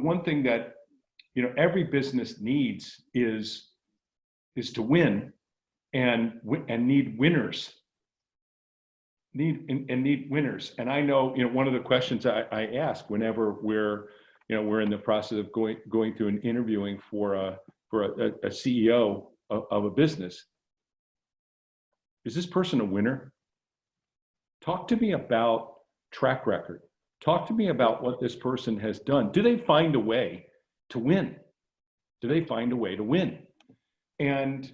one thing that, every business needs is to win and need winners. Need winners. And I know, one of the questions I ask whenever we're in the process of going through and interviewing for a CEO of a business, is this person a winner? Talk to me about track record. Talk to me about what this person has done. Do they find a way to win? Do they find a way to win? And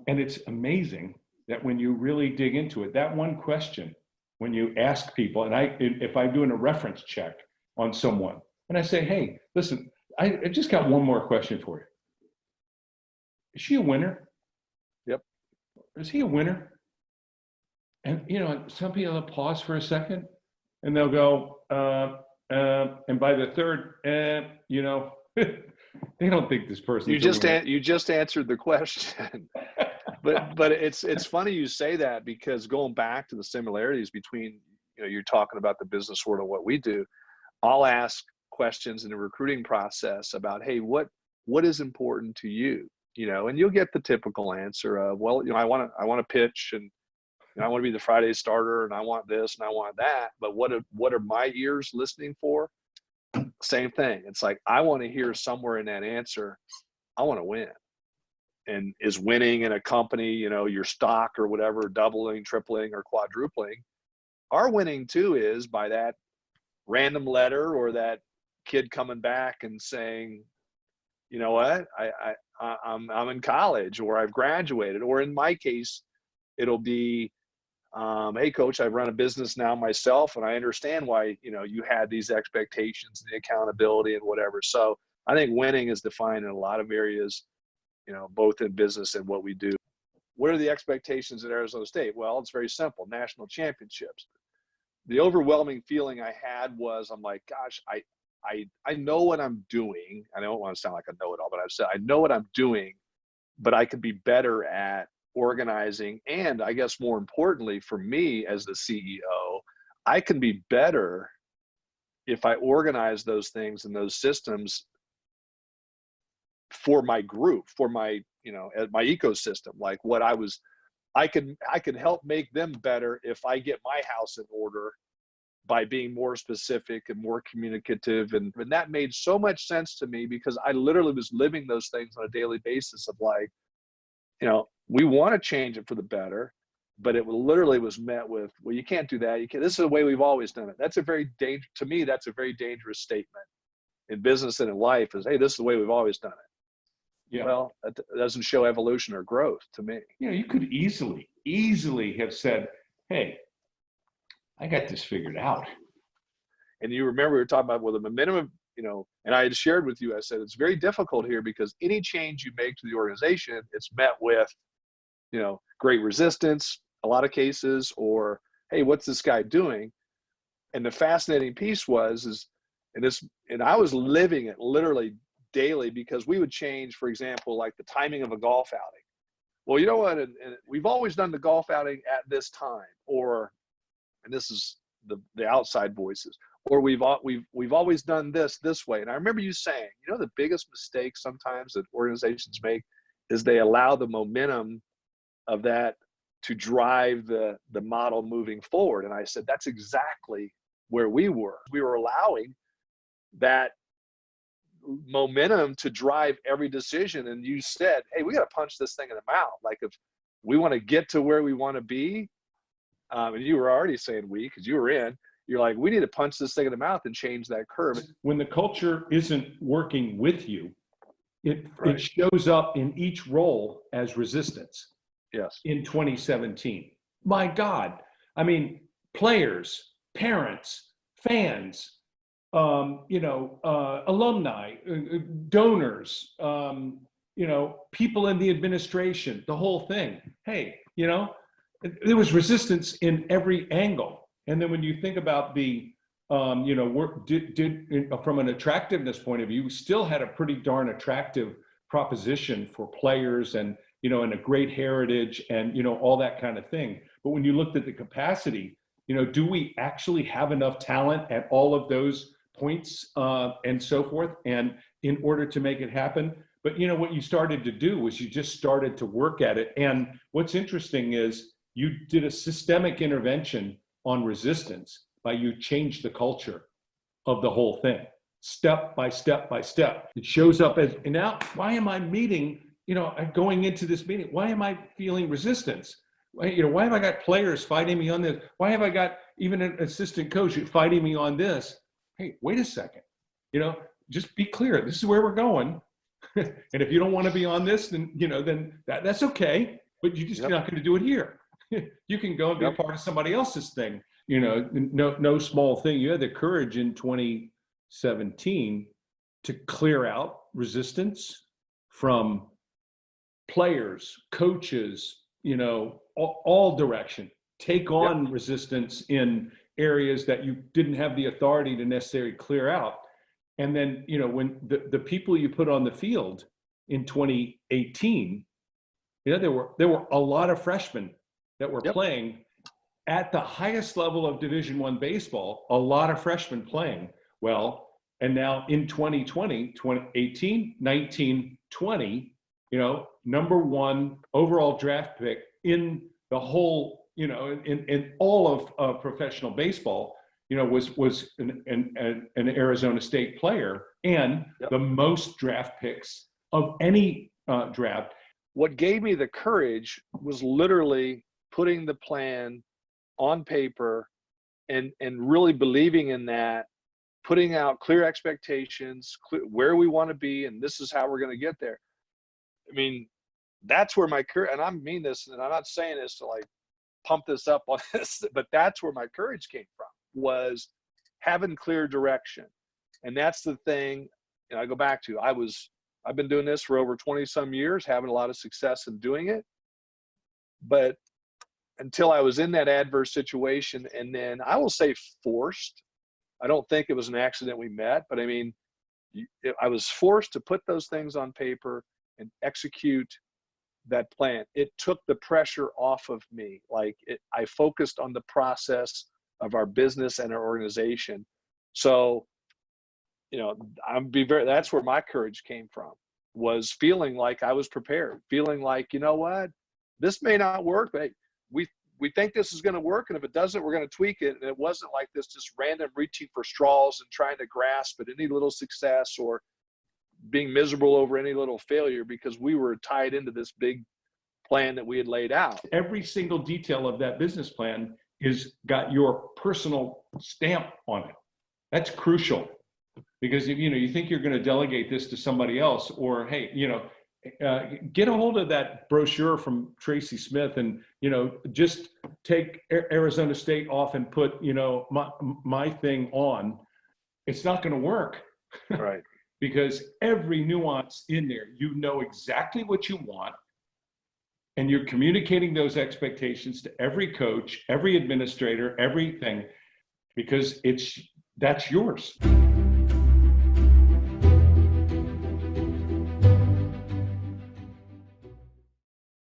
it's amazing that when you really dig into it, that one question, when you ask people, and if I'm doing a reference check on someone, and I say, hey, listen, I just got one more question for you. Is she a winner? Yep. Is he a winner? And, some people will pause for a second and they'll go, and by the third, they don't think this person. You just answered the question. But it's funny you say that, because going back to the similarities between, you're talking about the business world and what we do. I'll ask questions in the recruiting process about, hey, what is important to you? And you'll get the typical answer of, well, I want to pitch, and I want to be the Friday starter, and I want this and I want that. But what are my ears listening for? Same thing. It's like, I want to hear somewhere in that answer, I want to win. And is winning in a company, your stock or whatever, doubling, tripling, or quadrupling. Our winning too is by that random letter or that kid coming back and saying, you know what, I'm in college, or I've graduated, or in my case, it'll be, hey coach, I've run a business now myself, and I understand why, you had these expectations and the accountability and whatever. So I think winning is defined in a lot of areas, both in business and what we do. What are the expectations at Arizona State? Well, it's very simple: national championships. The overwhelming feeling I had was, I'm like, gosh, I know what I'm doing. I don't want to sound like I know it all, but I've said I know what I'm doing, but I could be better at organizing. And I guess more importantly for me as the CEO, I can be better if I organize those things and those systems for my group, for my, my ecosystem. Like I could help make them better if I get my house in order by being more specific and more communicative. And that made so much sense to me, because I literally was living those things on a daily basis of like, we want to change it for the better, but it literally was met with, well, you can't do that. You can't. This is the way we've always done it. That's to me, that's a very dangerous statement in business and in life, is, hey, this is the way we've always done it. Yeah. Well, that doesn't show evolution or growth to me. You could easily have said, hey, I got this figured out. And you remember we were talking about, well, the momentum, and I had shared with you, I said, it's very difficult here, because any change you make to the organization, it's met with, great resistance, a lot of cases, or, hey, what's this guy doing? And the fascinating piece and I was living it literally daily, because we would change, for example, like the timing of a golf outing. Well, you know what? And we've always done the golf outing at this time, and this is the outside voices, or we've always done this way. And I remember you saying, the biggest mistake sometimes that organizations make is they allow the momentum of that to drive the model moving forward. And I said, that's exactly where we were. We were allowing that momentum to drive every decision. And you said, hey, we got to punch this thing in the mouth. Like, if we want to get to where we want to be, and you were already saying because you were you're like, we need to punch this thing in the mouth and change that curve. When the culture isn't working with you, it shows up in each role as resistance. Yes. In 2017. My God. I mean, players, parents, fans, alumni, donors, people in the administration, the whole thing. Hey, there was resistance in every angle. And then when you think about the, from an attractiveness point of view, we still had a pretty darn attractive proposition for players, and, and a great heritage, and, all that kind of thing. But when you looked at the capacity, do we actually have enough talent at all of those points and so forth, and in order to make it happen. But what you started to do was you just started to work at it. And what's interesting is you did a systemic intervention on resistance by you changed the culture of the whole thing, step by step by step. It shows up as, and now why am I meeting, going into this meeting, why am I feeling resistance? Why have I got players fighting me on this? Why have I got even an assistant coach fighting me on this? Hey, wait a second. Just be clear. This is where we're going. And if you don't want to be on this, then that's okay. But you're not going to do it here. You can go and be a part of somebody else's thing. No small thing. You had the courage in 2017 to clear out resistance from players, coaches, all direction. Take on resistance in areas that you didn't have the authority to necessarily clear out. And then, when the people you put on the field in 2018, there were a lot of freshmen that were playing at the highest level of Division I baseball, a lot of freshmen playing well. And now in 2020, 2018, 19, 20, number one overall draft pick in the whole, in all of professional baseball, was an Arizona State player and the most draft picks of any draft. What gave me the courage was literally putting the plan on paper and really believing in that, putting out clear expectations, where we want to be, and this is how we're going to get there. I mean, that's where my courage, and I mean this, and I'm not saying this to like pump this up on this, but that's where my courage came from, was having clear direction. And that's the thing, I go back to, I've been doing this for over 20 some years, having a lot of success in doing it. But until I was in that adverse situation, and then I will say forced, I don't think it was an accident we met, but I mean, I was forced to put those things on paper and execute that plan. It took the pressure off of me. I focused on the process of our business and our organization. So, that's where my courage came from, was feeling like I was prepared, feeling like, what, this may not work, but we think this is going to work. And if it doesn't, we're going to tweak it. And it wasn't like this just random reaching for straws and trying to grasp at any little success or being miserable over any little failure, because we were tied into this big plan that we had laid out. Every single detail of that business plan got your personal stamp on it. That's crucial, because if you think you're going to delegate this to somebody else, or hey, get a hold of that brochure from Tracy Smith and just take Arizona State off and put my thing on. It's not going to work. Right. Because every nuance in there, exactly what you want, and you're communicating those expectations to every coach, every administrator, everything, because that's yours.